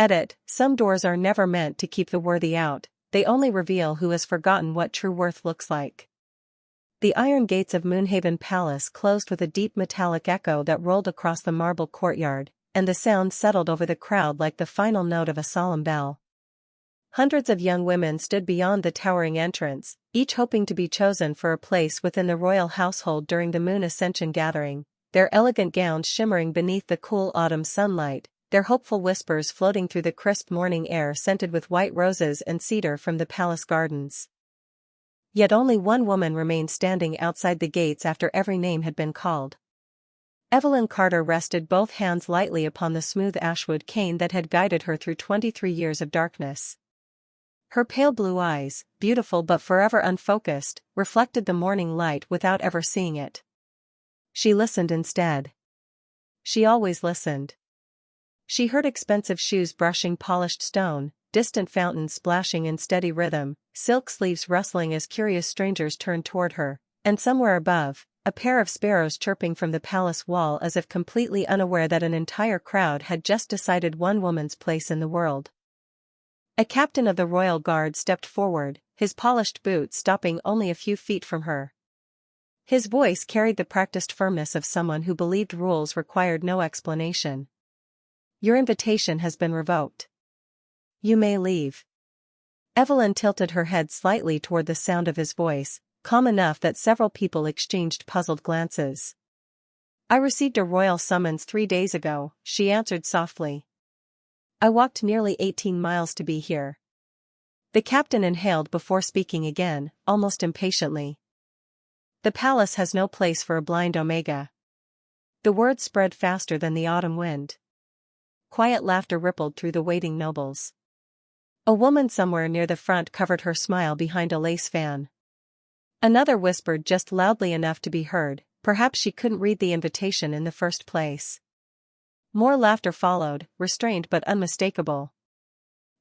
Edit, some doors are never meant to keep the worthy out, they only reveal who has forgotten what true worth looks like. The iron gates of Moonhaven Palace closed with a deep metallic echo that rolled across the marble courtyard, and the sound settled over the crowd like the final note of a solemn bell. Hundreds of young women stood beyond the towering entrance, each hoping to be chosen for a place within the royal household during the Moon Ascension gathering, their elegant gowns shimmering beneath the cool autumn sunlight, their hopeful whispers floating through the crisp morning air scented with white roses and cedar from the palace gardens. Yet only one woman remained standing outside the gates after every name had been called. Evelyn Carter rested both hands lightly upon the smooth ashwood cane that had guided her through 23 years of darkness. Her pale blue eyes, beautiful but forever unfocused, reflected the morning light without ever seeing it. She listened instead. She always listened. She heard expensive shoes brushing polished stone, distant fountains splashing in steady rhythm, silk sleeves rustling as curious strangers turned toward her, and somewhere above, a pair of sparrows chirping from the palace wall as if completely unaware that an entire crowd had just decided one woman's place in the world. A captain of the royal guard stepped forward, his polished boots stopping only a few feet from her. His voice carried the practiced firmness of someone who believed rules required no explanation. Your invitation has been revoked. You may leave. Evelyn tilted her head slightly toward the sound of his voice, calm enough that several people exchanged puzzled glances. I received a royal summons 3 days ago, she answered softly. I walked nearly 18 miles to be here. The captain inhaled before speaking again, almost impatiently. The palace has no place for a blind Omega. The words spread faster than the autumn wind. Quiet laughter rippled through the waiting nobles. A woman somewhere near the front covered her smile behind a lace fan. Another whispered just loudly enough to be heard, perhaps she couldn't read the invitation in the first place. More laughter followed, restrained but unmistakable.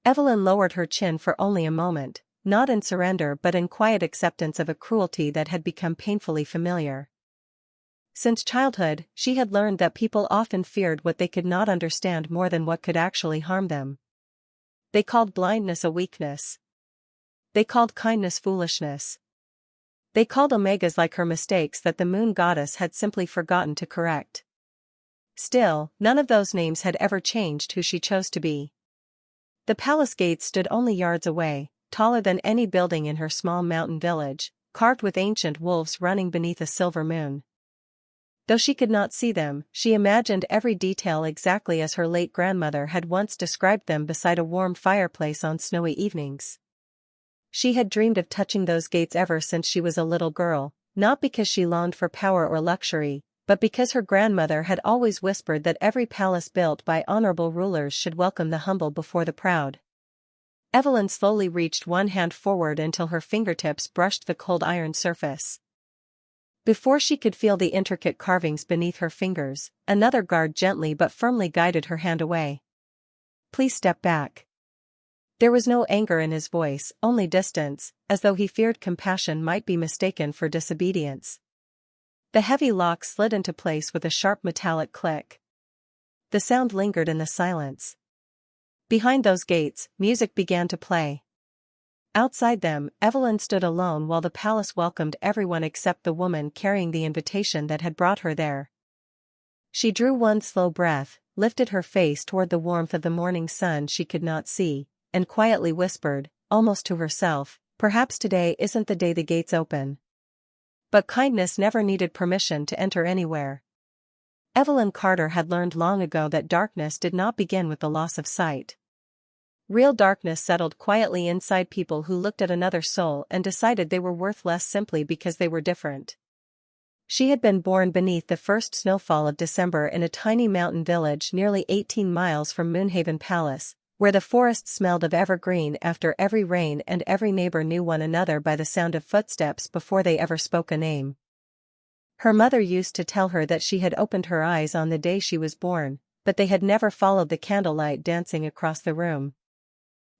Evelyn lowered her chin for only a moment, not in surrender but in quiet acceptance of a cruelty that had become painfully familiar. Since childhood, she had learned that people often feared what they could not understand more than what could actually harm them. They called blindness a weakness. They called kindness foolishness. They called Omegas like her mistakes that the moon goddess had simply forgotten to correct. Still, none of those names had ever changed who she chose to be. The palace gates stood only yards away, taller than any building in her small mountain village, carved with ancient wolves running beneath a silver moon. Though she could not see them, she imagined every detail exactly as her late grandmother had once described them beside a warm fireplace on snowy evenings. She had dreamed of touching those gates ever since she was a little girl, not because she longed for power or luxury, but because her grandmother had always whispered that every palace built by honorable rulers should welcome the humble before the proud. Evelyn slowly reached one hand forward until her fingertips brushed the cold iron surface. Before she could feel the intricate carvings beneath her fingers, another guard gently but firmly guided her hand away. Please step back. There was no anger in his voice, only distance, as though he feared compassion might be mistaken for disobedience. The heavy lock slid into place with a sharp metallic click. The sound lingered in the silence. Behind those gates, music began to play. Outside them, Evelyn stood alone while the palace welcomed everyone except the woman carrying the invitation that had brought her there. She drew one slow breath, lifted her face toward the warmth of the morning sun she could not see, and quietly whispered, almost to herself, perhaps today isn't the day the gates open. But kindness never needed permission to enter anywhere. Evelyn Carter had learned long ago that darkness did not begin with the loss of sight. Real darkness settled quietly inside people who looked at another soul and decided they were worth less simply because they were different. She had been born beneath the first snowfall of December in a tiny mountain village nearly 18 miles from Moonhaven Palace, where the forest smelled of evergreen after every rain and every neighbor knew one another by the sound of footsteps before they ever spoke a name. Her mother used to tell her that she had opened her eyes on the day she was born, but they had never followed the candlelight dancing across the room.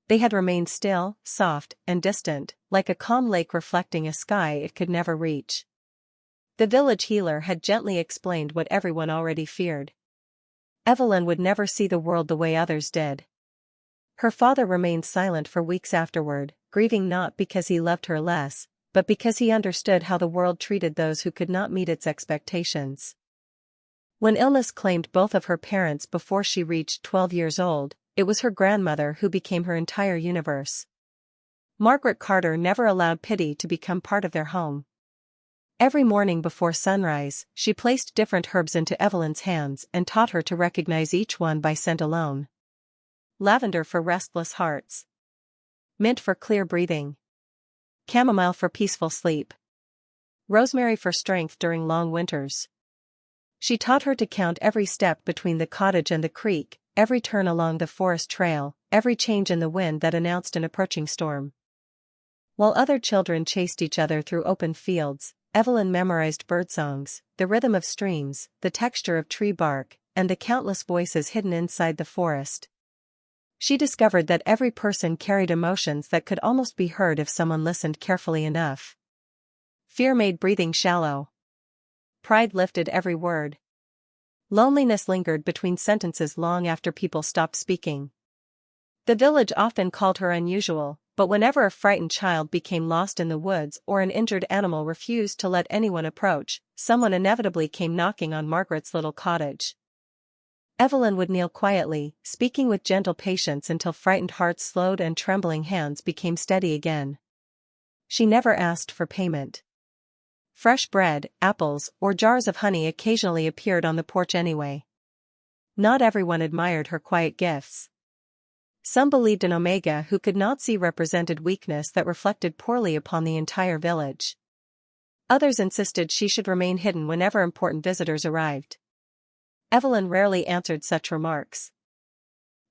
They had remained still, soft, and distant, like a calm lake reflecting a sky it could never reach. The village healer had gently explained what everyone already feared. Evelyn would never see the world the way others did. Her father remained silent for weeks afterward, grieving not because he loved her less, but because he understood how the world treated those who could not meet its expectations. When illness claimed both of her parents before she reached 12 years old, it was her grandmother who became her entire universe. Margaret Carter never allowed pity to become part of their home. Every morning before sunrise, she placed different herbs into Evelyn's hands and taught her to recognize each one by scent alone. Lavender for restless hearts. Mint for clear breathing. Chamomile for peaceful sleep. Rosemary for strength during long winters. She taught her to count every step between the cottage and the creek, every turn along the forest trail, every change in the wind that announced an approaching storm. While other children chased each other through open fields, Evelyn memorized birdsongs, the rhythm of streams, the texture of tree bark, and the countless voices hidden inside the forest. She discovered that every person carried emotions that could almost be heard if someone listened carefully enough. Fear made breathing shallow. Pride lifted every word. Loneliness lingered between sentences long after people stopped speaking. The village often called her unusual, but whenever a frightened child became lost in the woods or an injured animal refused to let anyone approach, someone inevitably came knocking on Margaret's little cottage. Evelyn would kneel quietly, speaking with gentle patience until frightened hearts slowed and trembling hands became steady again. She never asked for payment. Fresh bread, apples, or jars of honey occasionally appeared on the porch anyway. Not everyone admired her quiet gifts. Some believed an Omega who could not see represented weakness that reflected poorly upon the entire village. Others insisted she should remain hidden whenever important visitors arrived. Evelyn rarely answered such remarks.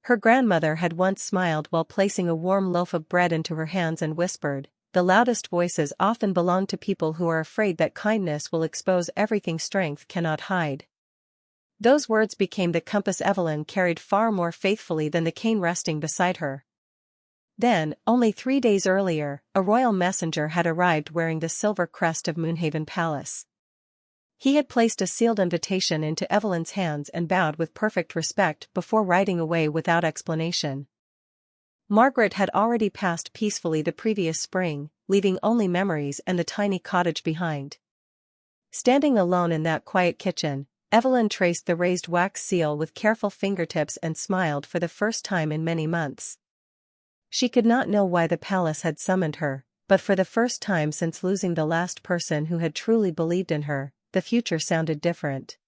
Her grandmother had once smiled while placing a warm loaf of bread into her hands and whispered, "The loudest voices often belong to people who are afraid that kindness will expose everything strength cannot hide." Those words became the compass Evelyn carried far more faithfully than the cane resting beside her. Then, only 3 days earlier, a royal messenger had arrived wearing the silver crest of Moonhaven Palace. He had placed a sealed invitation into Evelyn's hands and bowed with perfect respect before riding away without explanation. Margaret had already passed peacefully the previous spring, leaving only memories and the tiny cottage behind. Standing alone in that quiet kitchen, Evelyn traced the raised wax seal with careful fingertips and smiled for the first time in many months. She could not know why the palace had summoned her, but for the first time since losing the last person who had truly believed in her, the future sounded different.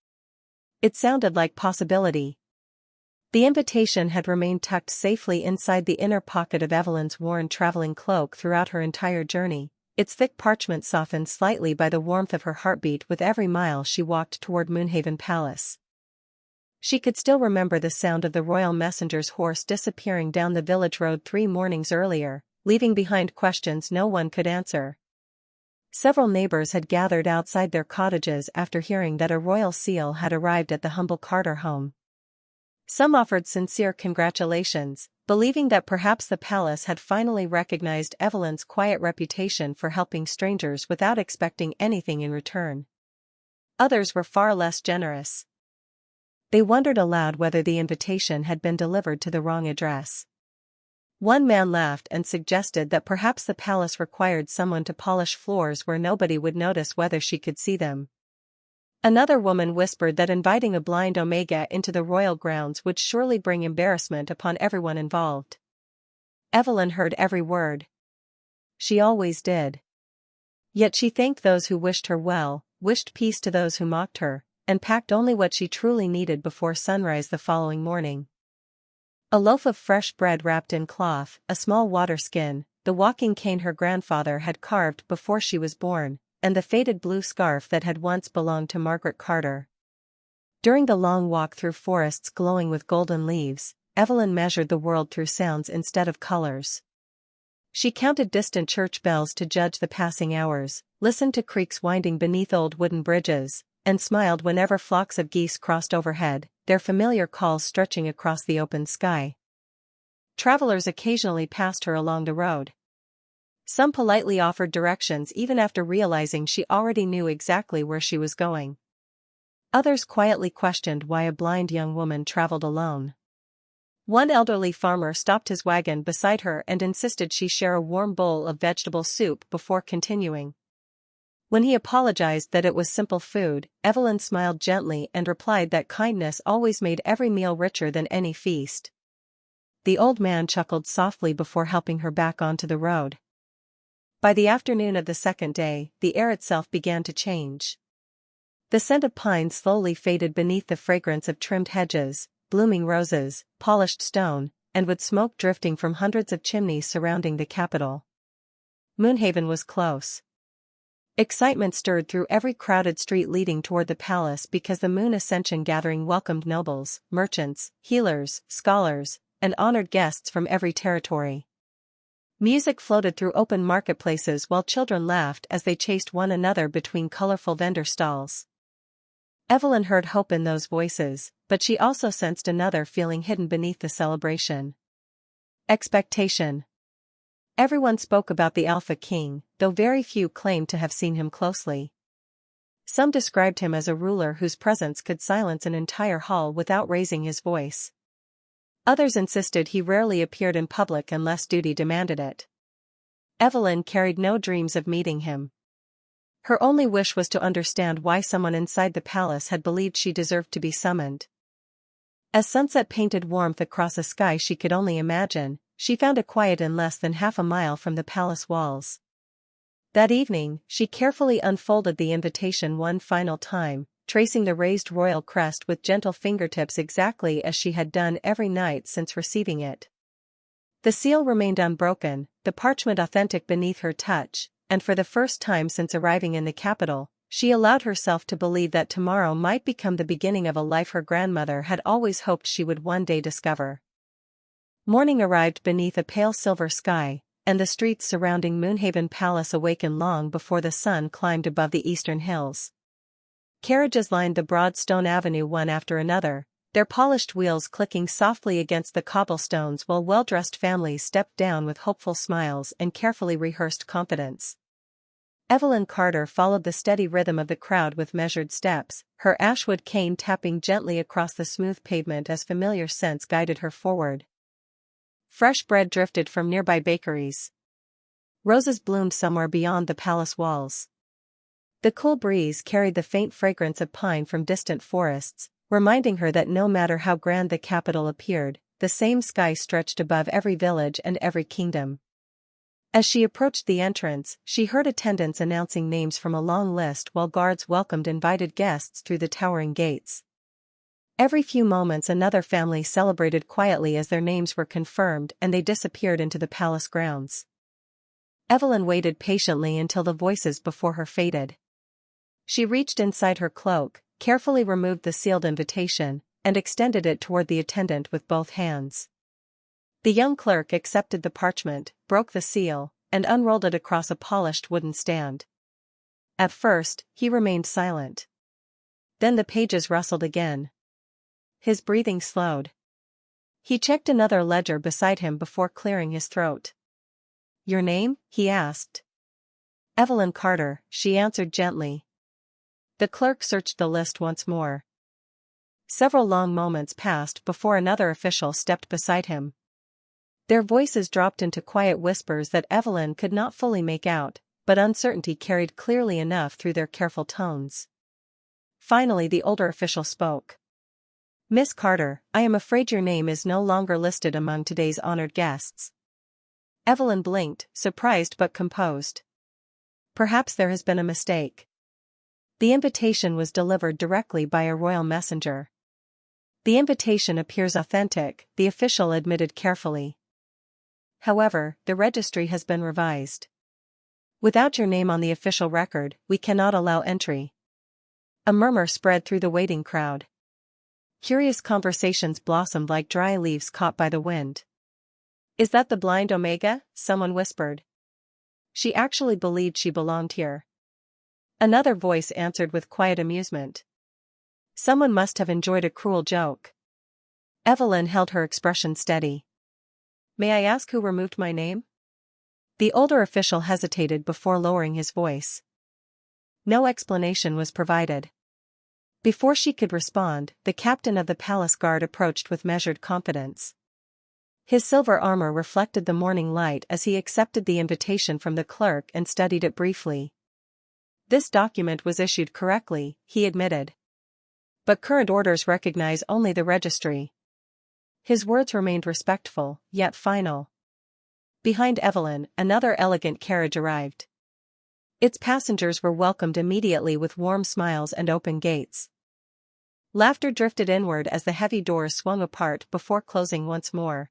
It sounded like possibility. The invitation had remained tucked safely inside the inner pocket of Evelyn's worn traveling cloak throughout her entire journey, its thick parchment softened slightly by the warmth of her heartbeat with every mile she walked toward Moonhaven Palace. She could still remember the sound of the royal messenger's horse disappearing down the village road 3 mornings earlier, leaving behind questions no one could answer. Several neighbors had gathered outside their cottages after hearing that a royal seal had arrived at the humble Carter home. Some offered sincere congratulations, believing that perhaps the palace had finally recognized Evelyn's quiet reputation for helping strangers without expecting anything in return. Others were far less generous. They wondered aloud whether the invitation had been delivered to the wrong address. One man laughed and suggested that perhaps the palace required someone to polish floors where nobody would notice whether she could see them. Another woman whispered that inviting a blind Omega into the royal grounds would surely bring embarrassment upon everyone involved. Evelyn heard every word. She always did. Yet she thanked those who wished her well, wished peace to those who mocked her, and packed only what she truly needed before sunrise the following morning. A loaf of fresh bread wrapped in cloth, a small water skin, the walking cane her grandfather had carved before she was born, and the faded blue scarf that had once belonged to Margaret Carter. During the long walk through forests glowing with golden leaves, Evelyn measured the world through sounds instead of colors. She counted distant church bells to judge the passing hours, listened to creeks winding beneath old wooden bridges, and smiled whenever flocks of geese crossed overhead, their familiar calls stretching across the open sky. Travelers occasionally passed her along the road. Some politely offered directions even after realizing she already knew exactly where she was going. Others quietly questioned why a blind young woman traveled alone. One elderly farmer stopped his wagon beside her and insisted she share a warm bowl of vegetable soup before continuing. When he apologized that it was simple food, Evelyn smiled gently and replied that kindness always made every meal richer than any feast. The old man chuckled softly before helping her back onto the road. By the afternoon of the second day, the air itself began to change. The scent of pine slowly faded beneath the fragrance of trimmed hedges, blooming roses, polished stone, and wood smoke drifting from hundreds of chimneys surrounding the capital. Moonhaven was close. Excitement stirred through every crowded street leading toward the palace because the Moon Ascension gathering welcomed nobles, merchants, healers, scholars, and honored guests from every territory. Music floated through open marketplaces while children laughed as they chased one another between colorful vendor stalls. Evelyn heard hope in those voices, but she also sensed another feeling hidden beneath the celebration. Expectation. Everyone spoke about the Alpha King, though very few claimed to have seen him closely. Some described him as a ruler whose presence could silence an entire hall without raising his voice. Others insisted he rarely appeared in public unless duty demanded it. Evelyn carried no dreams of meeting him. Her only wish was to understand why someone inside the palace had believed she deserved to be summoned. As sunset painted warmth across a sky she could only imagine, she found a quiet inn less than half a mile from the palace walls. That evening, she carefully unfolded the invitation one final time, tracing the raised royal crest with gentle fingertips exactly as she had done every night since receiving it. The seal remained unbroken, the parchment authentic beneath her touch, and for the first time since arriving in the capital, she allowed herself to believe that tomorrow might become the beginning of a life her grandmother had always hoped she would one day discover. Morning arrived beneath a pale silver sky, and the streets surrounding Moonhaven Palace awakened long before the sun climbed above the eastern hills. Carriages lined the broad stone avenue one after another, their polished wheels clicking softly against the cobblestones while well-dressed families stepped down with hopeful smiles and carefully rehearsed confidence. Evelyn Carter followed the steady rhythm of the crowd with measured steps, her ashwood cane tapping gently across the smooth pavement as familiar scents guided her forward. Fresh bread drifted from nearby bakeries. Roses bloomed somewhere beyond the palace walls. The cool breeze carried the faint fragrance of pine from distant forests, reminding her that no matter how grand the capital appeared, the same sky stretched above every village and every kingdom. As she approached the entrance, she heard attendants announcing names from a long list while guards welcomed invited guests through the towering gates. Every few moments another family celebrated quietly as their names were confirmed and they disappeared into the palace grounds. Evelyn waited patiently until the voices before her faded. She reached inside her cloak, carefully removed the sealed invitation, and extended it toward the attendant with both hands. The young clerk accepted the parchment, broke the seal, and unrolled it across a polished wooden stand. At first, he remained silent. Then the pages rustled again. His breathing slowed. He checked another ledger beside him before clearing his throat. "Your name?" he asked. "Evelyn Carter," she answered gently. The clerk searched the list once more. Several long moments passed before another official stepped beside him. Their voices dropped into quiet whispers that Evelyn could not fully make out, but uncertainty carried clearly enough through their careful tones. Finally the older official spoke. "Miss Carter, I am afraid your name is no longer listed among today's honored guests." Evelyn blinked, surprised but composed. "Perhaps there has been a mistake." The invitation was delivered directly by a royal messenger. "The invitation appears authentic," the official admitted carefully. "However, the registry has been revised. Without your name on the official record, we cannot allow entry." A murmur spread through the waiting crowd. Curious conversations blossomed like dry leaves caught by the wind. "Is that the blind Omega?" someone whispered. "She actually believed she belonged here." Another voice answered with quiet amusement. "Someone must have enjoyed a cruel joke." Evelyn held her expression steady. "May I ask who removed my name?" The older official hesitated before lowering his voice. No explanation was provided. Before she could respond, the captain of the palace guard approached with measured confidence. His silver armor reflected the morning light as he accepted the invitation from the clerk and studied it briefly. This document was issued correctly, he admitted. But current orders recognize only the registry. His words remained respectful, yet final. Behind Evelyn, another elegant carriage arrived. Its passengers were welcomed immediately with warm smiles and open gates. Laughter drifted inward as the heavy doors swung apart before closing once more.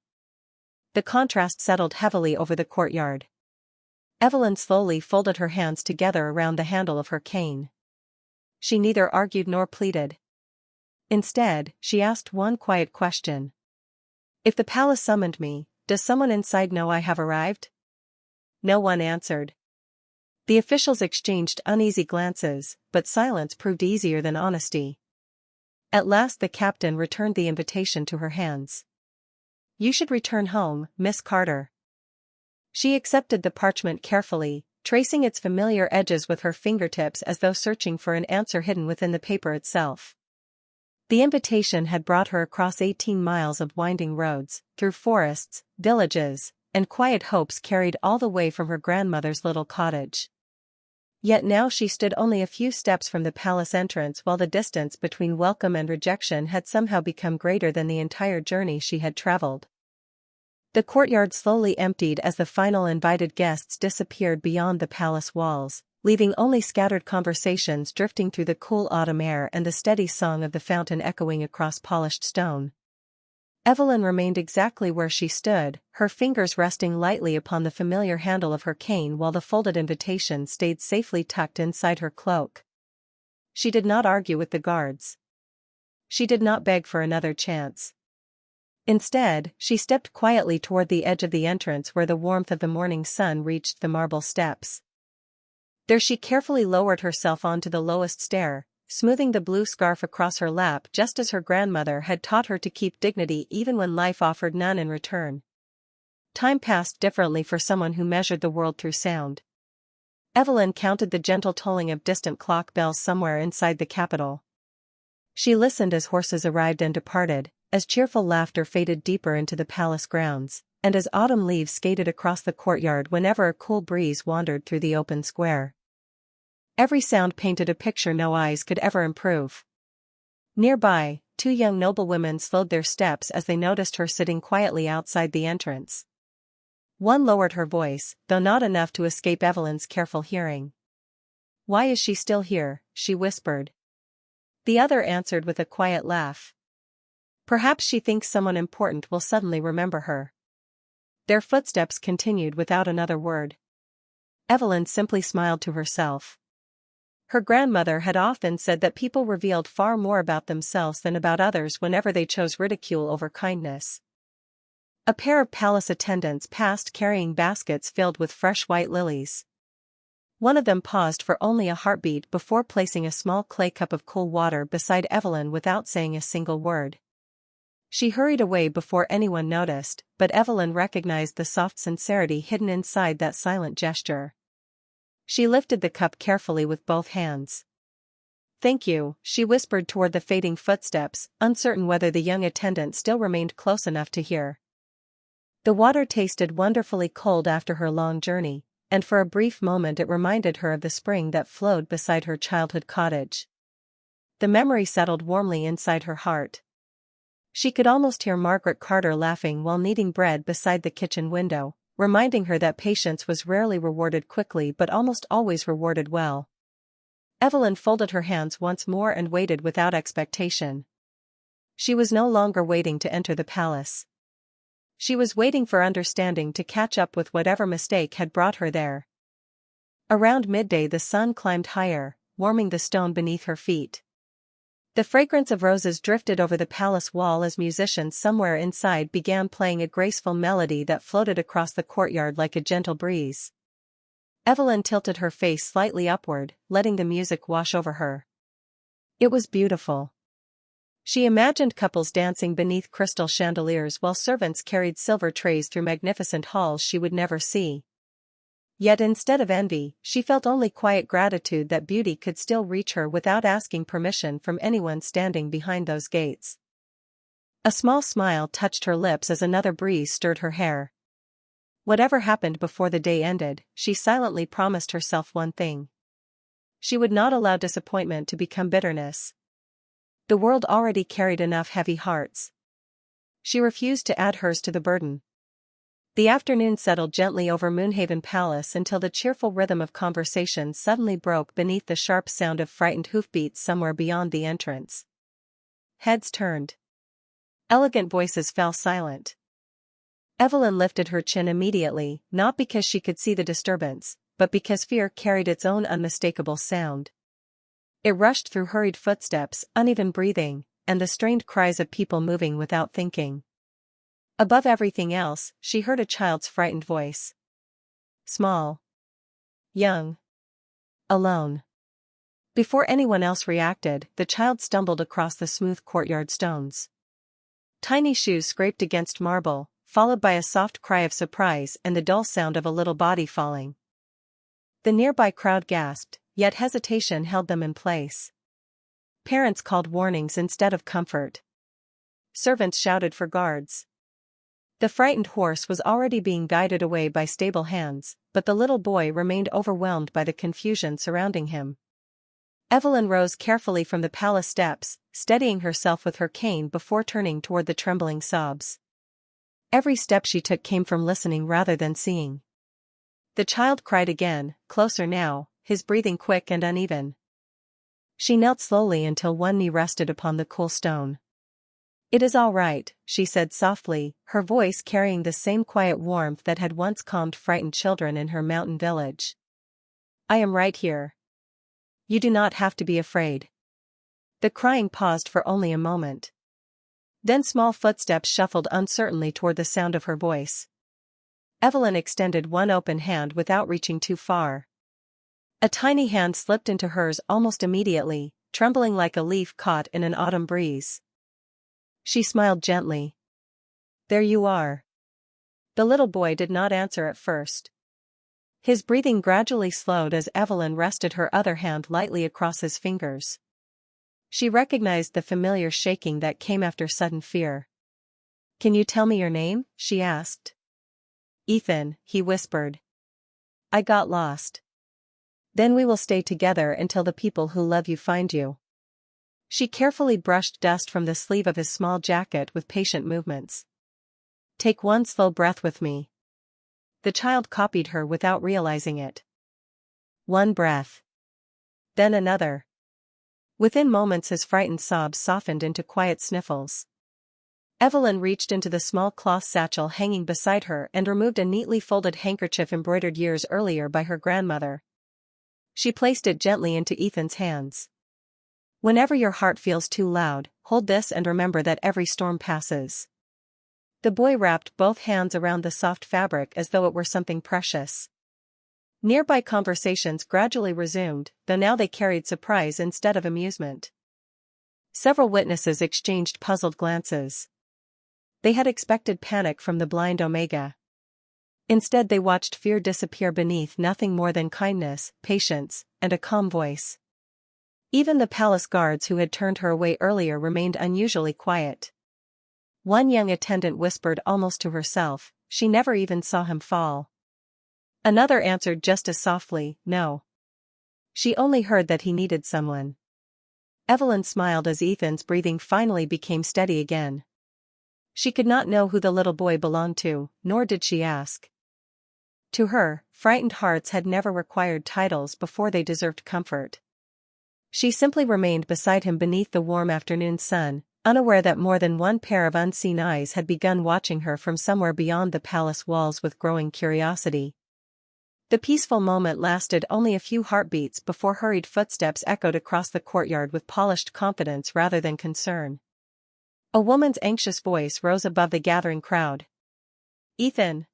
The contrast settled heavily over the courtyard. Evelyn slowly folded her hands together around the handle of her cane. She neither argued nor pleaded. Instead, she asked one quiet question. If the palace summoned me, does someone inside know I have arrived? No one answered. The officials exchanged uneasy glances, but silence proved easier than honesty. At last the captain returned the invitation to her hands. You should return home, Miss Carter. She accepted the parchment carefully, tracing its familiar edges with her fingertips as though searching for an answer hidden within the paper itself. The invitation had brought her across 18 miles of winding roads, through forests, villages, and quiet hopes carried all the way from her grandmother's little cottage. Yet now she stood only a few steps from the palace entrance while the distance between welcome and rejection had somehow become greater than the entire journey she had traveled. The courtyard slowly emptied as the final invited guests disappeared beyond the palace walls, leaving only scattered conversations drifting through the cool autumn air and the steady song of the fountain echoing across polished stone. Evelyn remained exactly where she stood, her fingers resting lightly upon the familiar handle of her cane while the folded invitation stayed safely tucked inside her cloak. She did not argue with the guards. She did not beg for another chance. Instead, she stepped quietly toward the edge of the entrance where the warmth of the morning sun reached the marble steps. There she carefully lowered herself onto the lowest stair, smoothing the blue scarf across her lap just as her grandmother had taught her to keep dignity even when life offered none in return. Time passed differently for someone who measured the world through sound. Evelyn counted the gentle tolling of distant clock bells somewhere inside the capital. She listened as horses arrived and departed, as cheerful laughter faded deeper into the palace grounds, and as autumn leaves skated across the courtyard whenever a cool breeze wandered through the open square. Every sound painted a picture no eyes could ever improve. Nearby, two young noblewomen slowed their steps as they noticed her sitting quietly outside the entrance. One lowered her voice, though not enough to escape Evelyn's careful hearing. "Why is she still here?" she whispered. The other answered with a quiet laugh. "Perhaps she thinks someone important will suddenly remember her." Their footsteps continued without another word. Evelyn simply smiled to herself. Her grandmother had often said that people revealed far more about themselves than about others whenever they chose ridicule over kindness. A pair of palace attendants passed carrying baskets filled with fresh white lilies. One of them paused for only a heartbeat before placing a small clay cup of cool water beside Evelyn without saying a single word. She hurried away before anyone noticed, but Evelyn recognized the soft sincerity hidden inside that silent gesture. She lifted the cup carefully with both hands. "Thank you," she whispered toward the fading footsteps, uncertain whether the young attendant still remained close enough to hear. The water tasted wonderfully cold after her long journey, and for a brief moment it reminded her of the spring that flowed beside her childhood cottage. The memory settled warmly inside her heart. She could almost hear Margaret Carter laughing while kneading bread beside the kitchen window, reminding her that patience was rarely rewarded quickly but almost always rewarded well. Evelyn folded her hands once more and waited without expectation. She was no longer waiting to enter the palace. She was waiting for understanding to catch up with whatever mistake had brought her there. Around midday the sun climbed higher, warming the stone beneath her feet. The fragrance of roses drifted over the palace wall as musicians somewhere inside began playing a graceful melody that floated across the courtyard like a gentle breeze. Evelyn tilted her face slightly upward, letting the music wash over her. It was beautiful. She imagined couples dancing beneath crystal chandeliers while servants carried silver trays through magnificent halls she would never see. Yet instead of envy, she felt only quiet gratitude that beauty could still reach her without asking permission from anyone standing behind those gates. A small smile touched her lips as another breeze stirred her hair. Whatever happened before the day ended, she silently promised herself one thing. She would not allow disappointment to become bitterness. The world already carried enough heavy hearts. She refused to add hers to the burden. The afternoon settled gently over Moonhaven Palace until the cheerful rhythm of conversation suddenly broke beneath the sharp sound of frightened hoofbeats somewhere beyond the entrance. Heads turned. Elegant voices fell silent. Evelyn lifted her chin immediately, not because she could see the disturbance, but because fear carried its own unmistakable sound. It rushed through hurried footsteps, uneven breathing, and the strained cries of people moving without thinking. Above everything else, she heard a child's frightened voice. Small. Young. Alone. Before anyone else reacted, the child stumbled across the smooth courtyard stones. Tiny shoes scraped against marble, followed by a soft cry of surprise and the dull sound of a little body falling. The nearby crowd gasped, yet hesitation held them in place. Parents called warnings instead of comfort. Servants shouted for guards. The frightened horse was already being guided away by stable hands, but the little boy remained overwhelmed by the confusion surrounding him. Evelyn rose carefully from the palace steps, steadying herself with her cane before turning toward the trembling sobs. Every step she took came from listening rather than seeing. The child cried again, closer now, his breathing quick and uneven. She knelt slowly until one knee rested upon the cool stone. "It is all right," she said softly, her voice carrying the same quiet warmth that had once calmed frightened children in her mountain village. "I am right here. You do not have to be afraid." The crying paused for only a moment. Then small footsteps shuffled uncertainly toward the sound of her voice. Evelyn extended one open hand without reaching too far. A tiny hand slipped into hers almost immediately, trembling like a leaf caught in an autumn breeze. She smiled gently. "There you are." The little boy did not answer at first. His breathing gradually slowed as Evelyn rested her other hand lightly across his fingers. She recognized the familiar shaking that came after sudden fear. "Can you tell me your name?" she asked. "Ethan," he whispered. "I got lost." "Then we will stay together until the people who love you find you." She carefully brushed dust from the sleeve of his small jacket with patient movements. "Take one slow breath with me." The child copied her without realizing it. One breath. Then another. Within moments his frightened sobs softened into quiet sniffles. Evelyn reached into the small cloth satchel hanging beside her and removed a neatly folded handkerchief embroidered years earlier by her grandmother. She placed it gently into Ethan's hands. "Whenever your heart feels too loud, hold this and remember that every storm passes." The boy wrapped both hands around the soft fabric as though it were something precious. Nearby conversations gradually resumed, though now they carried surprise instead of amusement. Several witnesses exchanged puzzled glances. They had expected panic from the blind Omega. Instead they watched fear disappear beneath nothing more than kindness, patience, and a calm voice. Even the palace guards who had turned her away earlier remained unusually quiet. One young attendant whispered almost to herself, "She never even saw him fall." Another answered just as softly, "No. She only heard that he needed someone." Evelyn smiled as Ethan's breathing finally became steady again. She could not know who the little boy belonged to, nor did she ask. To her, frightened hearts had never required titles before they deserved comfort. She simply remained beside him beneath the warm afternoon sun, unaware that more than one pair of unseen eyes had begun watching her from somewhere beyond the palace walls with growing curiosity. The peaceful moment lasted only a few heartbeats before hurried footsteps echoed across the courtyard with polished confidence rather than concern. A woman's anxious voice rose above the gathering crowd. "Ethan!"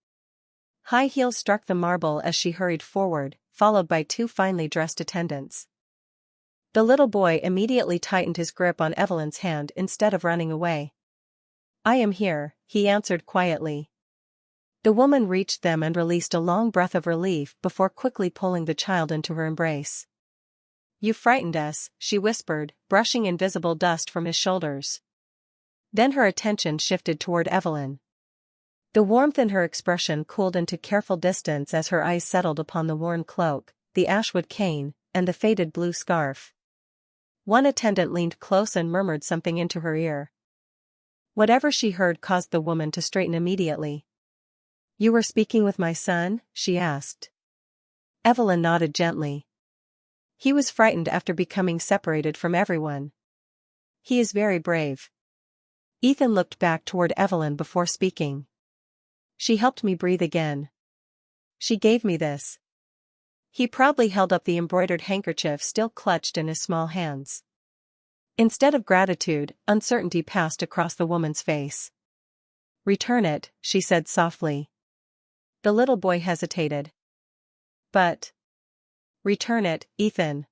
High heels struck the marble as she hurried forward, followed by two finely dressed attendants. The little boy immediately tightened his grip on Evelyn's hand instead of running away. "I am here," he answered quietly. The woman reached them and released a long breath of relief before quickly pulling the child into her embrace. "You frightened us," she whispered, brushing invisible dust from his shoulders. Then her attention shifted toward Evelyn. The warmth in her expression cooled into careful distance as her eyes settled upon the worn cloak, the ashwood cane, and the faded blue scarf. One attendant leaned close and murmured something into her ear. Whatever she heard caused the woman to straighten immediately. "You were speaking with my son?" she asked. Evelyn nodded gently. "He was frightened after becoming separated from everyone. He is very brave." Ethan looked back toward Evelyn before speaking. "She helped me breathe again. She gave me this." He proudly held up the embroidered handkerchief still clutched in his small hands. Instead of gratitude, uncertainty passed across the woman's face. "Return it," she said softly. The little boy hesitated. "But..." "Return it, Ethan."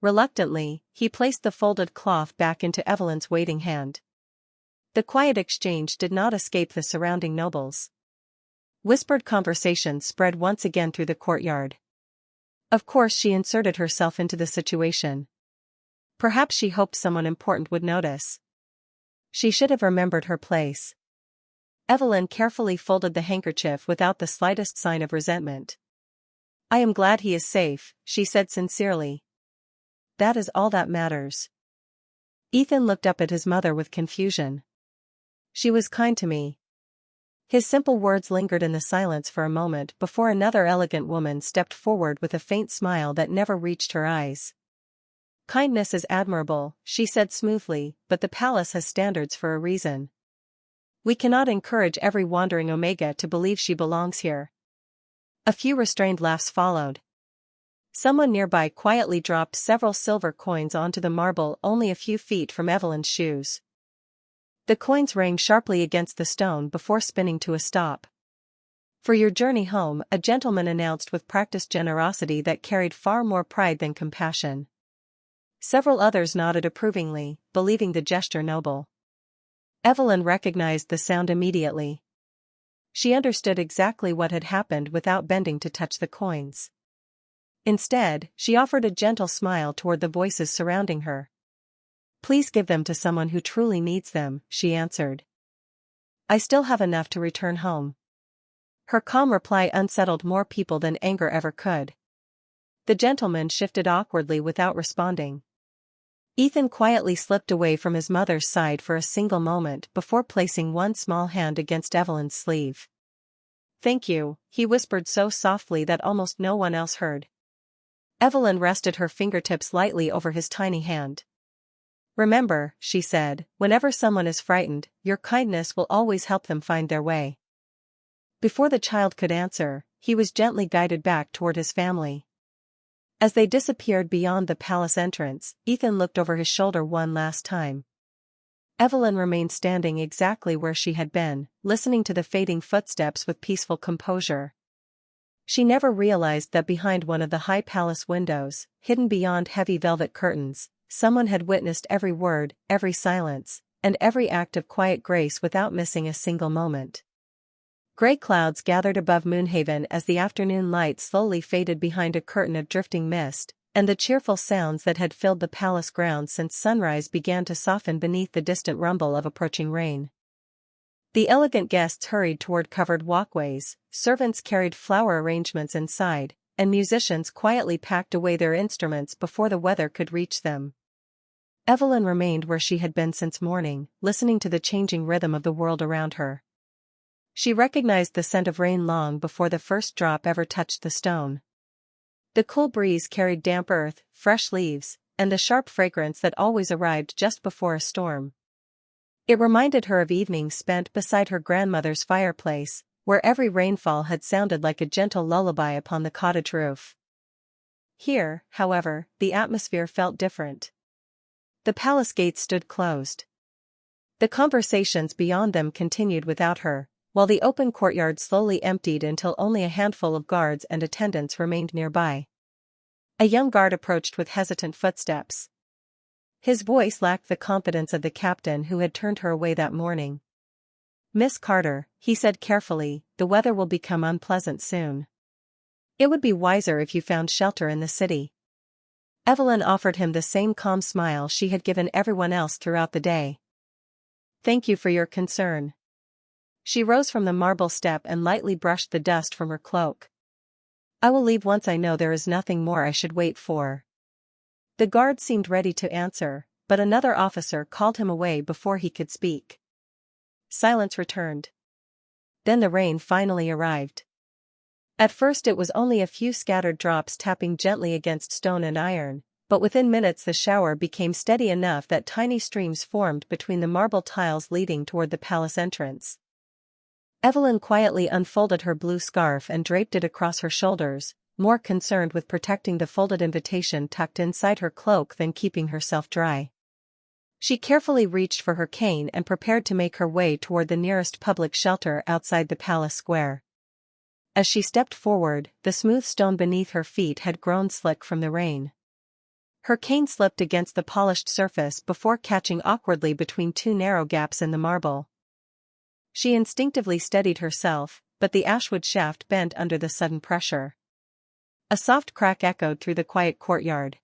Reluctantly, he placed the folded cloth back into Evelyn's waiting hand. The quiet exchange did not escape the surrounding nobles. Whispered conversations spread once again through the courtyard. Of course she inserted herself into the situation. Perhaps she hoped someone important would notice. She should have remembered her place. Evelyn carefully folded the handkerchief without the slightest sign of resentment. "I am glad he is safe," she said sincerely. "That is all that matters." Ethan looked up at his mother with confusion. "She was kind to me." His simple words lingered in the silence for a moment before another elegant woman stepped forward with a faint smile that never reached her eyes. "Kindness is admirable," she said smoothly, "but the palace has standards for a reason. We cannot encourage every wandering Omega to believe she belongs here." A few restrained laughs followed. Someone nearby quietly dropped several silver coins onto the marble only a few feet from Evelyn's shoes. The coins rang sharply against the stone before spinning to a stop. "For your journey home," a gentleman announced with practiced generosity that carried far more pride than compassion. Several others nodded approvingly, believing the gesture noble. Evelyn recognized the sound immediately. She understood exactly what had happened without bending to touch the coins. Instead, she offered a gentle smile toward the voices surrounding her. "Please give them to someone who truly needs them," she answered. "I still have enough to return home." Her calm reply unsettled more people than anger ever could. The gentleman shifted awkwardly without responding. Ethan quietly slipped away from his mother's side for a single moment before placing one small hand against Evelyn's sleeve. "Thank you," he whispered so softly that almost no one else heard. Evelyn rested her fingertips lightly over his tiny hand. "Remember," she said, "whenever someone is frightened, your kindness will always help them find their way." Before the child could answer, he was gently guided back toward his family. As they disappeared beyond the palace entrance, Ethan looked over his shoulder one last time. Evelyn remained standing exactly where she had been, listening to the fading footsteps with peaceful composure. She never realized that behind one of the high palace windows, hidden beyond heavy velvet curtains, someone had witnessed every word, every silence, and every act of quiet grace without missing a single moment. Gray clouds gathered above Moonhaven as the afternoon light slowly faded behind a curtain of drifting mist, and the cheerful sounds that had filled the palace grounds since sunrise began to soften beneath the distant rumble of approaching rain. The elegant guests hurried toward covered walkways, servants carried flower arrangements inside, and musicians quietly packed away their instruments before the weather could reach them. Evelyn remained where she had been since morning, listening to the changing rhythm of the world around her. She recognized the scent of rain long before the first drop ever touched the stone. The cool breeze carried damp earth, fresh leaves, and the sharp fragrance that always arrived just before a storm. It reminded her of evenings spent beside her grandmother's fireplace, where every rainfall had sounded like a gentle lullaby upon the cottage roof. Here, however, the atmosphere felt different. The palace gates stood closed. The conversations beyond them continued without her, while the open courtyard slowly emptied until only a handful of guards and attendants remained nearby. A young guard approached with hesitant footsteps. His voice lacked the confidence of the captain who had turned her away that morning. "Miss Carter," he said carefully, "the weather will become unpleasant soon. It would be wiser if you found shelter in the city." Evelyn offered him the same calm smile she had given everyone else throughout the day. Thank you for your concern. She rose from the marble step and lightly brushed the dust from her cloak. I will leave once I know there is nothing more I should wait for. The guard seemed ready to answer, but another officer called him away before he could speak. Silence returned. Then the rain finally arrived. At first it was only a few scattered drops tapping gently against stone and iron, but within minutes the shower became steady enough that tiny streams formed between the marble tiles leading toward the palace entrance. Evelyn quietly unfolded her blue scarf and draped it across her shoulders, more concerned with protecting the folded invitation tucked inside her cloak than keeping herself dry. She carefully reached for her cane and prepared to make her way toward the nearest public shelter outside the palace square. As she stepped forward, the smooth stone beneath her feet had grown slick from the rain. Her cane slipped against the polished surface before catching awkwardly between two narrow gaps in the marble. She instinctively steadied herself, but the ashwood shaft bent under the sudden pressure. A soft crack echoed through the quiet courtyard.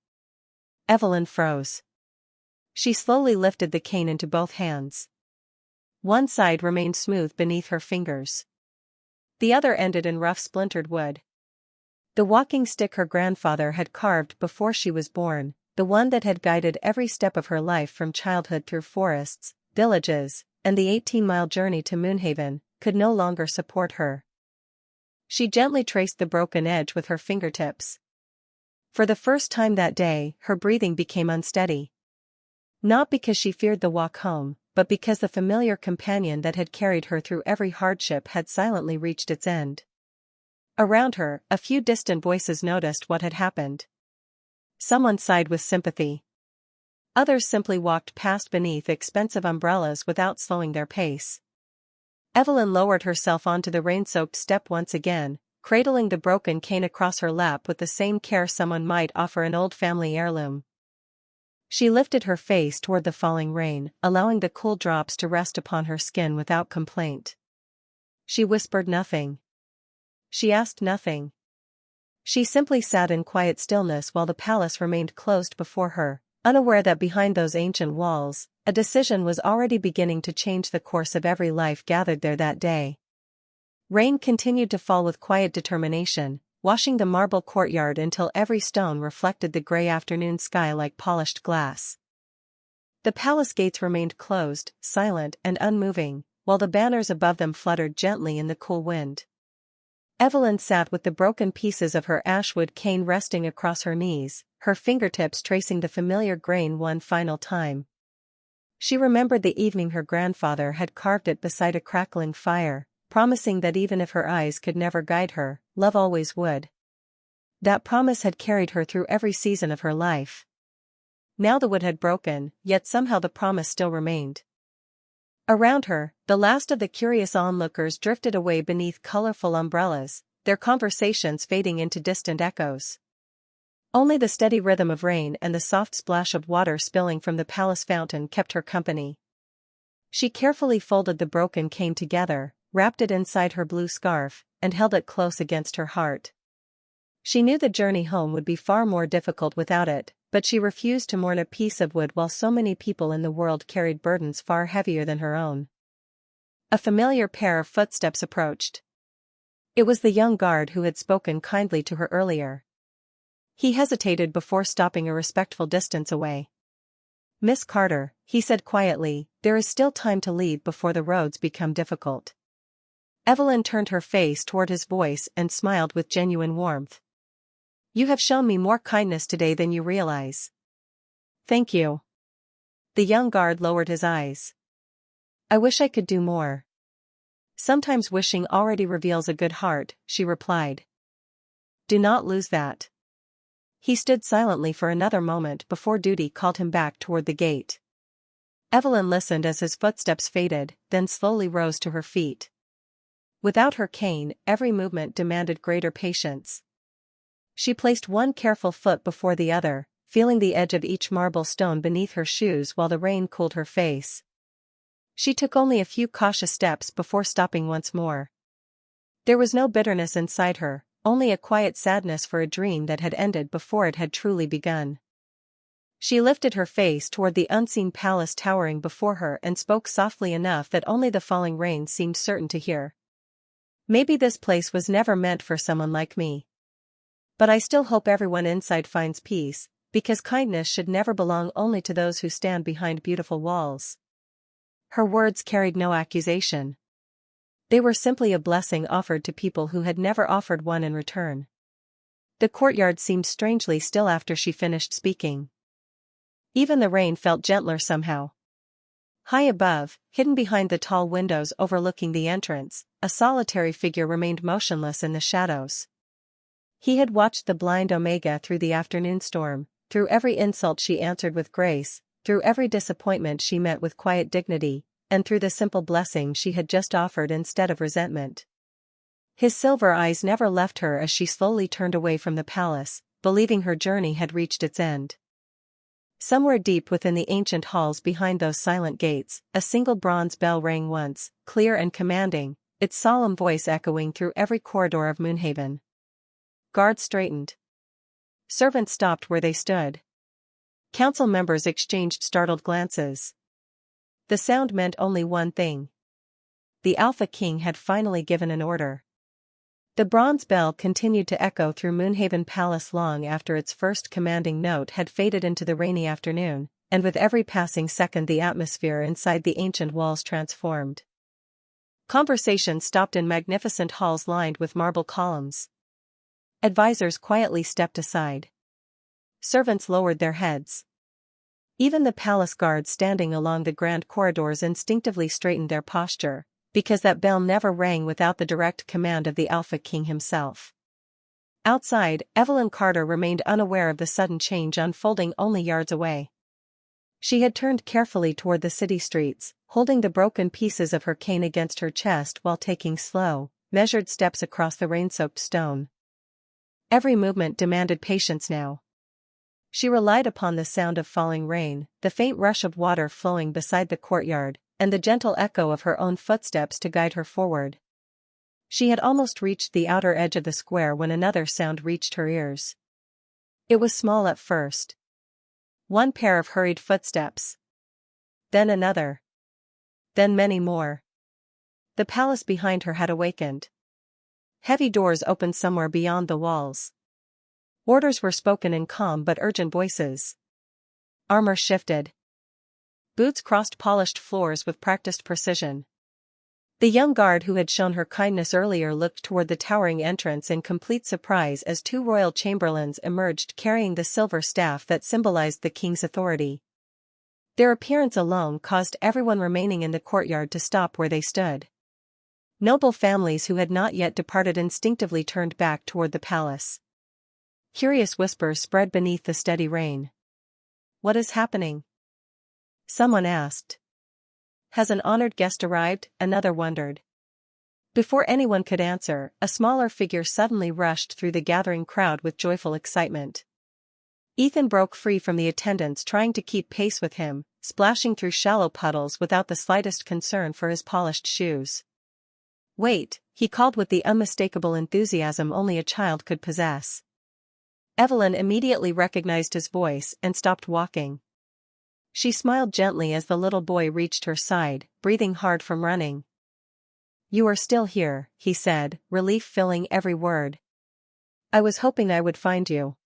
Evelyn froze. She slowly lifted the cane into both hands. One side remained smooth beneath her fingers. The other ended in rough splintered wood. The walking stick her grandfather had carved before she was born, the one that had guided every step of her life from childhood through forests, villages, and the 18-mile journey to Moonhaven, could no longer support her. She gently traced the broken edge with her fingertips. For the first time that day, her breathing became unsteady. Not because she feared the walk home, but because the familiar companion that had carried her through every hardship had silently reached its end. Around her, a few distant voices noticed what had happened. Someone sighed with sympathy. Others simply walked past beneath expensive umbrellas without slowing their pace. Evelyn lowered herself onto the rain-soaked step once again, cradling the broken cane across her lap with the same care someone might offer an old family heirloom. She lifted her face toward the falling rain, allowing the cool drops to rest upon her skin without complaint. She whispered nothing. She asked nothing. She simply sat in quiet stillness while the palace remained closed before her, unaware that behind those ancient walls, a decision was already beginning to change the course of every life gathered there that day. Rain continued to fall with quiet determination, washing the marble courtyard until every stone reflected the gray afternoon sky like polished glass. The palace gates remained closed, silent and unmoving, while the banners above them fluttered gently in the cool wind. Evelyn sat with the broken pieces of her ashwood cane resting across her knees, her fingertips tracing the familiar grain one final time. She remembered the evening her grandfather had carved it beside a crackling fire, promising that even if her eyes could never guide her, love always would. That promise had carried her through every season of her life. Now the wood had broken, yet somehow the promise still remained. Around her, the last of the curious onlookers drifted away beneath colorful umbrellas, their conversations fading into distant echoes. Only the steady rhythm of rain and the soft splash of water spilling from the palace fountain kept her company. She carefully folded the broken cane together, wrapped it inside her blue scarf, and held it close against her heart. She knew the journey home would be far more difficult without it, but she refused to mourn a piece of wood while so many people in the world carried burdens far heavier than her own. A familiar pair of footsteps approached. It was the young guard who had spoken kindly to her earlier. He hesitated before stopping a respectful distance away. "Miss Carter," he said quietly, "there is still time to leave before the roads become difficult." Evelyn turned her face toward his voice and smiled with genuine warmth. "You have shown me more kindness today than you realize." "Thank you." The young guard lowered his eyes. "I wish I could do more." "Sometimes wishing already reveals a good heart," she replied. "Do not lose that." He stood silently for another moment before duty called him back toward the gate. Evelyn listened as his footsteps faded, then slowly rose to her feet. Without her cane, every movement demanded greater patience. She placed one careful foot before the other, feeling the edge of each marble stone beneath her shoes while the rain cooled her face. She took only a few cautious steps before stopping once more. There was no bitterness inside her, only a quiet sadness for a dream that had ended before it had truly begun. She lifted her face toward the unseen palace towering before her and spoke softly enough that only the falling rain seemed certain to hear. Maybe this place was never meant for someone like me. But I still hope everyone inside finds peace, because kindness should never belong only to those who stand behind beautiful walls. Her words carried no accusation. They were simply a blessing offered to people who had never offered one in return. The courtyard seemed strangely still after she finished speaking. Even the rain felt gentler somehow. High above, hidden behind the tall windows overlooking the entrance, a solitary figure remained motionless in the shadows. He had watched the blind Omega through the afternoon storm, through every insult she answered with grace, through every disappointment she met with quiet dignity, and through the simple blessing she had just offered instead of resentment. His silver eyes never left her as she slowly turned away from the palace, believing her journey had reached its end. Somewhere deep within the ancient halls behind those silent gates, a single bronze bell rang once, clear and commanding, its solemn voice echoing through every corridor of Moonhaven. Guards straightened. Servants stopped where they stood. Council members exchanged startled glances. The sound meant only one thing. The Alpha King had finally given an order. The bronze bell continued to echo through Moonhaven Palace long after its first commanding note had faded into the rainy afternoon, and with every passing second the atmosphere inside the ancient walls transformed. Conversation stopped in magnificent halls lined with marble columns. Advisors quietly stepped aside. Servants lowered their heads. Even the palace guards standing along the grand corridors instinctively straightened their posture, because that bell never rang without the direct command of the Alpha King himself. Outside, Evelyn Carter remained unaware of the sudden change unfolding only yards away. She had turned carefully toward the city streets, holding the broken pieces of her cane against her chest while taking slow, measured steps across the rain-soaked stone. Every movement demanded patience now. She relied upon the sound of falling rain, the faint rush of water flowing beside the courtyard, and the gentle echo of her own footsteps to guide her forward. She had almost reached the outer edge of the square when another sound reached her ears. It was small at first. One pair of hurried footsteps. Then another. Then many more. The palace behind her had awakened. Heavy doors opened somewhere beyond the walls. Orders were spoken in calm but urgent voices. Armor shifted. Boots crossed polished floors with practiced precision. The young guard who had shown her kindness earlier looked toward the towering entrance in complete surprise as two royal chamberlains emerged carrying the silver staff that symbolized the king's authority. Their appearance alone caused everyone remaining in the courtyard to stop where they stood. Noble families who had not yet departed instinctively turned back toward the palace. Curious whispers spread beneath the steady rain. "What is happening?" someone asked. "Has an honored guest arrived?" another wondered. Before anyone could answer, a smaller figure suddenly rushed through the gathering crowd with joyful excitement. Ethan broke free from the attendants trying to keep pace with him, splashing through shallow puddles without the slightest concern for his polished shoes. "Wait," he called with the unmistakable enthusiasm only a child could possess. Evelyn immediately recognized his voice and stopped walking. She smiled gently as the little boy reached her side, breathing hard from running. "You are still here," he said, relief filling every word. "I was hoping I would find you."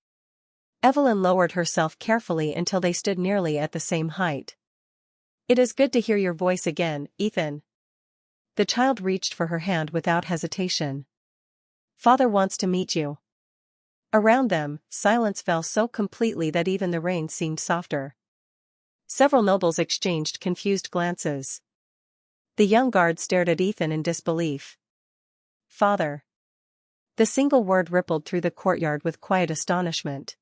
Evelyn lowered herself carefully until they stood nearly at the same height. "It is good to hear your voice again, Ethan." The child reached for her hand without hesitation. "Father wants to meet you." Around them, silence fell so completely that even the rain seemed softer. Several nobles exchanged confused glances. The young guard stared at Ethan in disbelief. "Father." The single word rippled through the courtyard with quiet astonishment.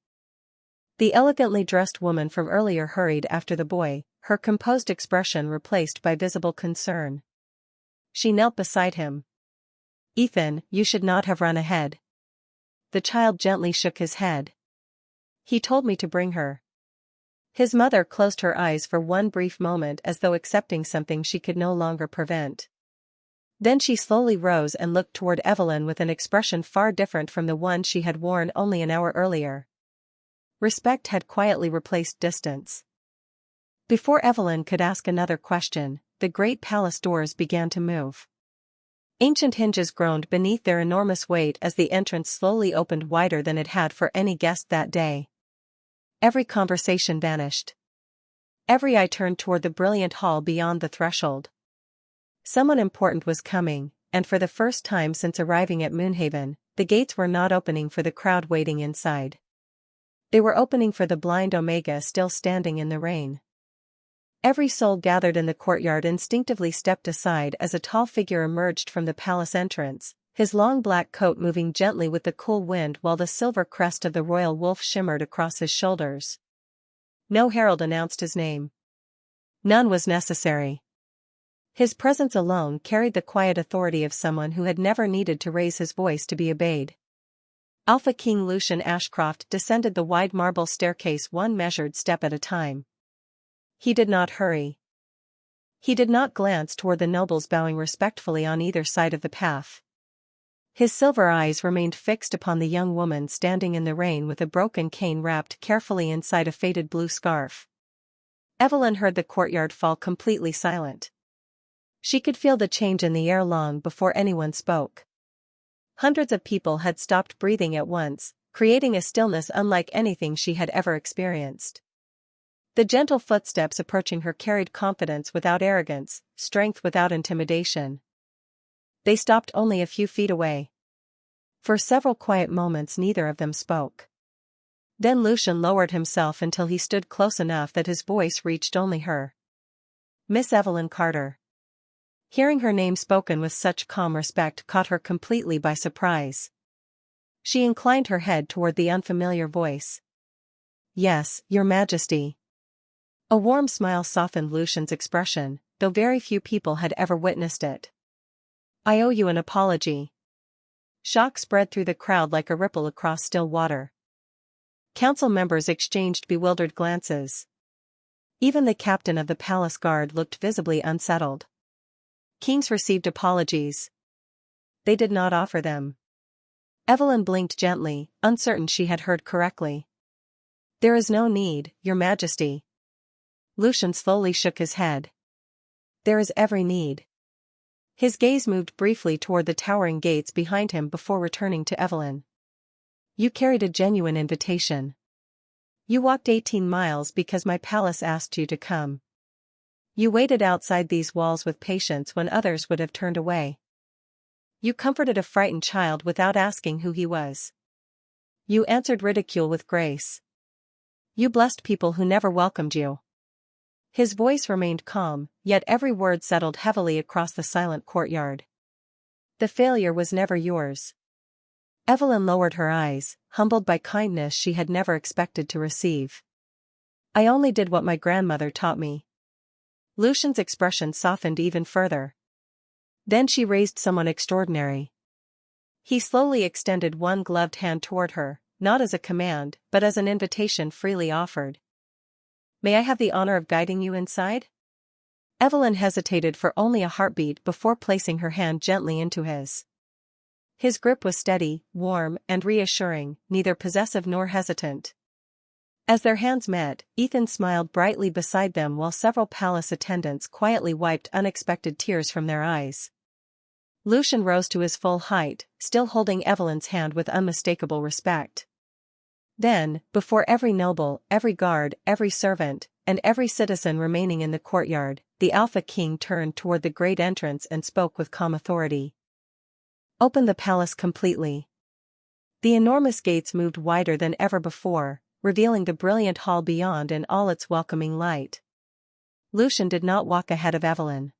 The elegantly dressed woman from earlier hurried after the boy, her composed expression replaced by visible concern. She knelt beside him. "Ethan, you should not have run ahead." The child gently shook his head. "He told me to bring her." His mother closed her eyes for one brief moment as though accepting something she could no longer prevent. Then she slowly rose and looked toward Evelyn with an expression far different from the one she had worn only an hour earlier. Respect had quietly replaced distance. Before Evelyn could ask another question, the great palace doors began to move. Ancient hinges groaned beneath their enormous weight as the entrance slowly opened wider than it had for any guest that day. Every conversation vanished. Every eye turned toward the brilliant hall beyond the threshold. Someone important was coming, and for the first time since arriving at Moonhaven, the gates were not opening for the crowd waiting inside. They were opening for the blind Omega still standing in the rain. Every soul gathered in the courtyard instinctively stepped aside as a tall figure emerged from the palace entrance, his long black coat moving gently with the cool wind while the silver crest of the royal wolf shimmered across his shoulders. No herald announced his name. None was necessary. His presence alone carried the quiet authority of someone who had never needed to raise his voice to be obeyed. Alpha King Lucian Ashcroft descended the wide marble staircase one measured step at a time. He did not hurry. He did not glance toward the nobles bowing respectfully on either side of the path. His silver eyes remained fixed upon the young woman standing in the rain with a broken cane wrapped carefully inside a faded blue scarf. Evelyn heard the courtyard fall completely silent. She could feel the change in the air long before anyone spoke. Hundreds of people had stopped breathing at once, creating a stillness unlike anything she had ever experienced. The gentle footsteps approaching her carried confidence without arrogance, strength without intimidation. They stopped only a few feet away. For several quiet moments neither of them spoke. Then Lucian lowered himself until he stood close enough that his voice reached only her. Miss Evelyn Carter. Hearing her name spoken with such calm respect caught her completely by surprise. She inclined her head toward the unfamiliar voice. Yes, Your Majesty. A warm smile softened Lucian's expression, though very few people had ever witnessed it. I owe you an apology. Shock spread through the crowd like a ripple across still water. Council members exchanged bewildered glances. Even the captain of the palace guard looked visibly unsettled. Kings received apologies. They did not offer them. Evelyn blinked gently, uncertain she had heard correctly. There is no need, Your Majesty. Lucian slowly shook his head. There is every need. His gaze moved briefly toward the towering gates behind him before returning to Evelyn. You carried a genuine invitation. You walked 18 miles because my palace asked you to come. You waited outside these walls with patience when others would have turned away. You comforted a frightened child without asking who he was. You answered ridicule with grace. You blessed people who never welcomed you. His voice remained calm, yet every word settled heavily across the silent courtyard. The failure was never yours. Evelyn lowered her eyes, humbled by kindness she had never expected to receive. I only did what my grandmother taught me. Lucian's expression softened even further. Then she raised someone extraordinary. He slowly extended one gloved hand toward her, not as a command, but as an invitation freely offered. May I have the honor of guiding you inside? Evelyn hesitated for only a heartbeat before placing her hand gently into his. His grip was steady, warm, and reassuring, neither possessive nor hesitant. As their hands met, Ethan smiled brightly beside them while several palace attendants quietly wiped unexpected tears from their eyes. Lucian rose to his full height, still holding Evelyn's hand with unmistakable respect. Then, before every noble, every guard, every servant, and every citizen remaining in the courtyard, the Alpha King turned toward the great entrance and spoke with calm authority. Open the palace completely. The enormous gates moved wider than ever before, revealing the brilliant hall beyond in all its welcoming light. Lucian did not walk ahead of Evelyn.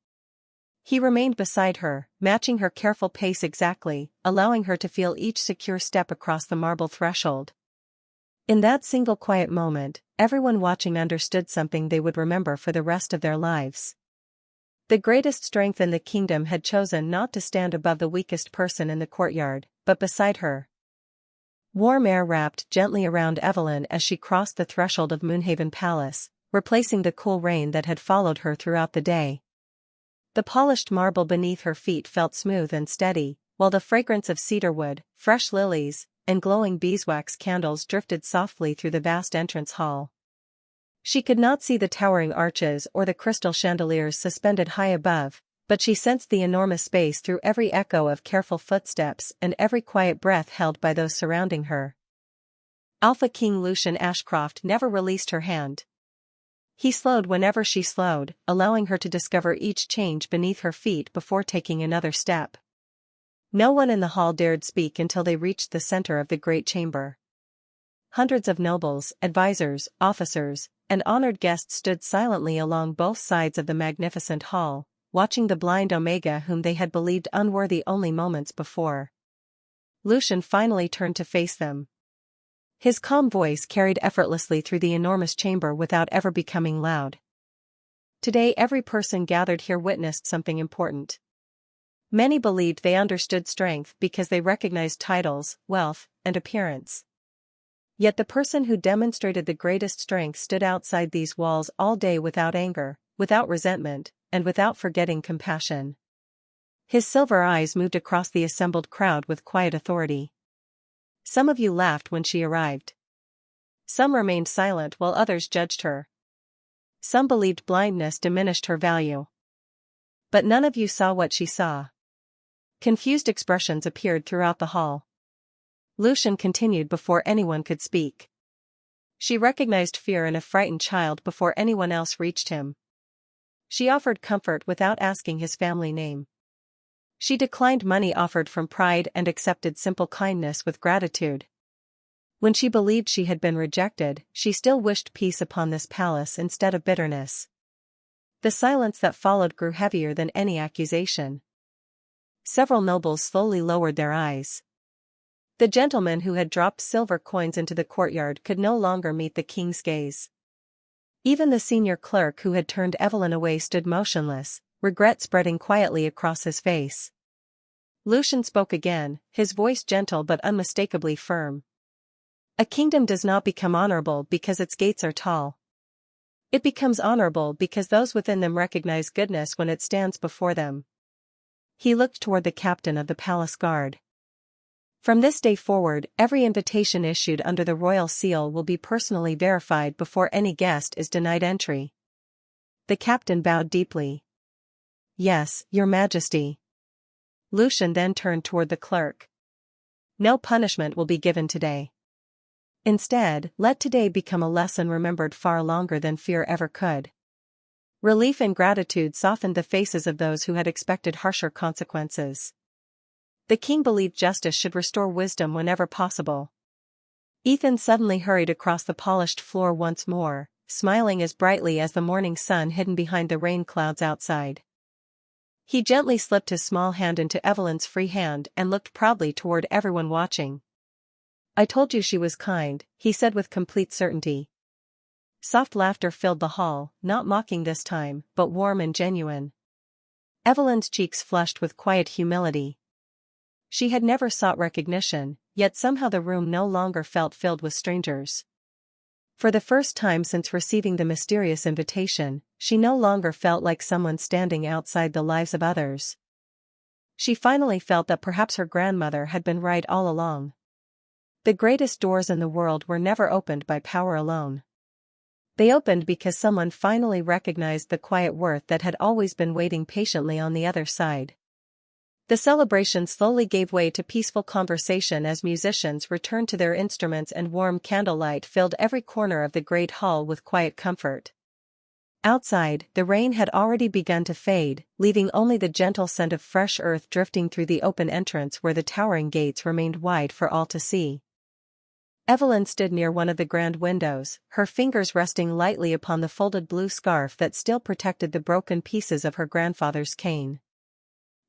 He remained beside her, matching her careful pace exactly, allowing her to feel each secure step across the marble threshold. In that single quiet moment, everyone watching understood something they would remember for the rest of their lives. The greatest strength in the kingdom had chosen not to stand above the weakest person in the courtyard, but beside her. Warm air wrapped gently around Evelyn as she crossed the threshold of Moonhaven Palace, replacing the cool rain that had followed her throughout the day. The polished marble beneath her feet felt smooth and steady, while the fragrance of cedarwood, fresh lilies, and glowing beeswax candles drifted softly through the vast entrance hall. She could not see the towering arches or the crystal chandeliers suspended high above, but she sensed the enormous space through every echo of careful footsteps and every quiet breath held by those surrounding her. Alpha King Lucian Ashcroft never released her hand. He slowed whenever she slowed, allowing her to discover each change beneath her feet before taking another step. No one in the hall dared speak until they reached the center of the great chamber. Hundreds of nobles, advisors, officers, and honored guests stood silently along both sides of the magnificent hall, watching the blind Omega whom they had believed unworthy only moments before. Lucian finally turned to face them. His calm voice carried effortlessly through the enormous chamber without ever becoming loud. Today every person gathered here witnessed something important. Many believed they understood strength because they recognized titles, wealth, and appearance. Yet the person who demonstrated the greatest strength stood outside these walls all day without anger, without resentment, and without forgetting compassion. His silver eyes moved across the assembled crowd with quiet authority. Some of you laughed when she arrived. Some remained silent while others judged her. Some believed blindness diminished her value. But none of you saw what she saw. Confused expressions appeared throughout the hall. Lucian continued before anyone could speak. She recognized fear in a frightened child before anyone else reached him. She offered comfort without asking his family name. She declined money offered from pride and accepted simple kindness with gratitude. When she believed she had been rejected, she still wished peace upon this palace instead of bitterness. The silence that followed grew heavier than any accusation. Several nobles slowly lowered their eyes. The gentleman who had dropped silver coins into the courtyard could no longer meet the king's gaze. Even the senior clerk who had turned Evelyn away stood motionless, regret spreading quietly across his face. Lucian spoke again, his voice gentle but unmistakably firm. A kingdom does not become honorable because its gates are tall. It becomes honorable because those within them recognize goodness when it stands before them. He looked toward the captain of the palace guard. From this day forward, every invitation issued under the royal seal will be personally verified before any guest is denied entry. The captain bowed deeply. Yes, Your Majesty. Lucian then turned toward the clerk. No punishment will be given today. Instead, let today become a lesson remembered far longer than fear ever could. Relief and gratitude softened the faces of those who had expected harsher consequences. The king believed justice should restore wisdom whenever possible. Ethan suddenly hurried across the polished floor once more, smiling as brightly as the morning sun hidden behind the rain clouds outside. He gently slipped his small hand into Evelyn's free hand and looked proudly toward everyone watching. I told you she was kind, he said with complete certainty. Soft laughter filled the hall, not mocking this time, but warm and genuine. Evelyn's cheeks flushed with quiet humility. She had never sought recognition, yet somehow the room no longer felt filled with strangers. For the first time since receiving the mysterious invitation, she no longer felt like someone standing outside the lives of others. She finally felt that perhaps her grandmother had been right all along. The greatest doors in the world were never opened by power alone. They opened because someone finally recognized the quiet worth that had always been waiting patiently on the other side. The celebration slowly gave way to peaceful conversation as musicians returned to their instruments and warm candlelight filled every corner of the great hall with quiet comfort. Outside, the rain had already begun to fade, leaving only the gentle scent of fresh earth drifting through the open entrance where the towering gates remained wide for all to see. Evelyn stood near one of the grand windows, her fingers resting lightly upon the folded blue scarf that still protected the broken pieces of her grandfather's cane.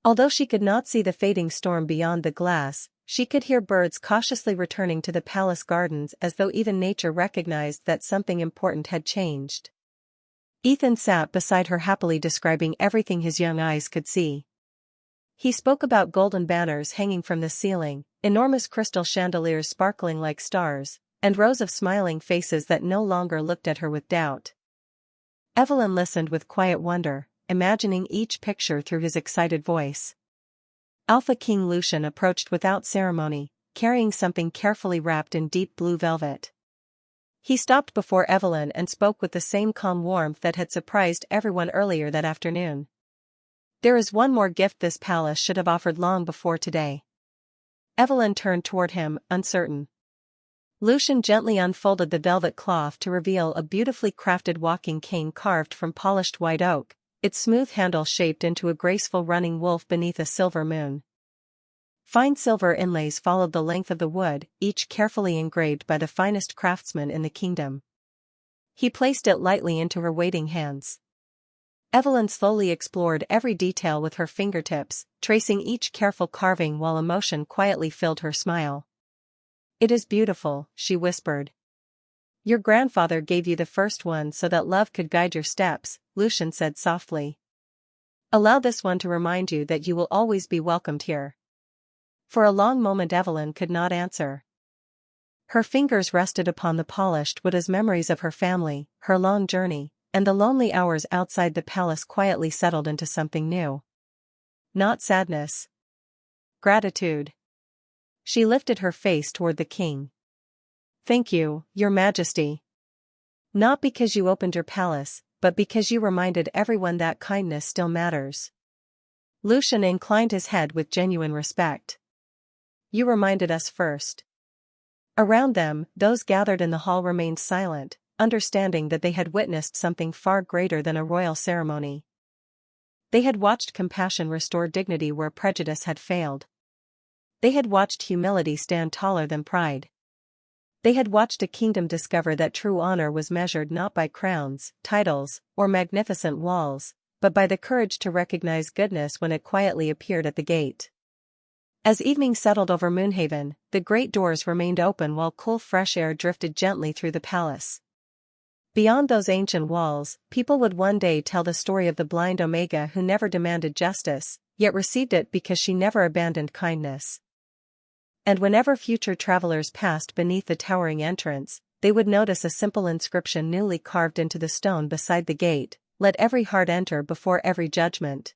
Although she could not see the fading storm beyond the glass, she could hear birds cautiously returning to the palace gardens as though even nature recognized that something important had changed. Ethan sat beside her happily describing everything his young eyes could see. He spoke about golden banners hanging from the ceiling, enormous crystal chandeliers sparkling like stars, and rows of smiling faces that no longer looked at her with doubt. Evelyn listened with quiet wonder, imagining each picture through his excited voice. Alpha King Lucian approached without ceremony, carrying something carefully wrapped in deep blue velvet. He stopped before Evelyn and spoke with the same calm warmth that had surprised everyone earlier that afternoon. "There is one more gift this palace should have offered long before today." Evelyn turned toward him, uncertain. Lucian gently unfolded the velvet cloth to reveal a beautifully crafted walking cane carved from polished white oak, its smooth handle shaped into a graceful running wolf beneath a silver moon. Fine silver inlays followed the length of the wood, each carefully engraved by the finest craftsman in the kingdom. He placed it lightly into her waiting hands. Evelyn slowly explored every detail with her fingertips, tracing each careful carving while emotion quietly filled her smile. "It is beautiful," she whispered. "Your grandfather gave you the first one so that love could guide your steps," Lucian said softly. "Allow this one to remind you that you will always be welcomed here." For a long moment Evelyn could not answer. Her fingers rested upon the polished wood as memories of her family, her long journey, and the lonely hours outside the palace quietly settled into something new. Not sadness. Gratitude. She lifted her face toward the king. "Thank you, Your Majesty. Not because you opened your palace, but because you reminded everyone that kindness still matters." Lucian inclined his head with genuine respect. "You reminded us first." Around them, those gathered in the hall remained silent, understanding that they had witnessed something far greater than a royal ceremony. They had watched compassion restore dignity where prejudice had failed. They had watched humility stand taller than pride. They had watched a kingdom discover that true honor was measured not by crowns, titles, or magnificent walls, but by the courage to recognize goodness when it quietly appeared at the gate. As evening settled over Moonhaven, the great doors remained open while cool fresh air drifted gently through the palace. Beyond those ancient walls, people would one day tell the story of the blind Omega who never demanded justice, yet received it because she never abandoned kindness. And whenever future travelers passed beneath the towering entrance, they would notice a simple inscription newly carved into the stone beside the gate: "Let every heart enter before every judgment."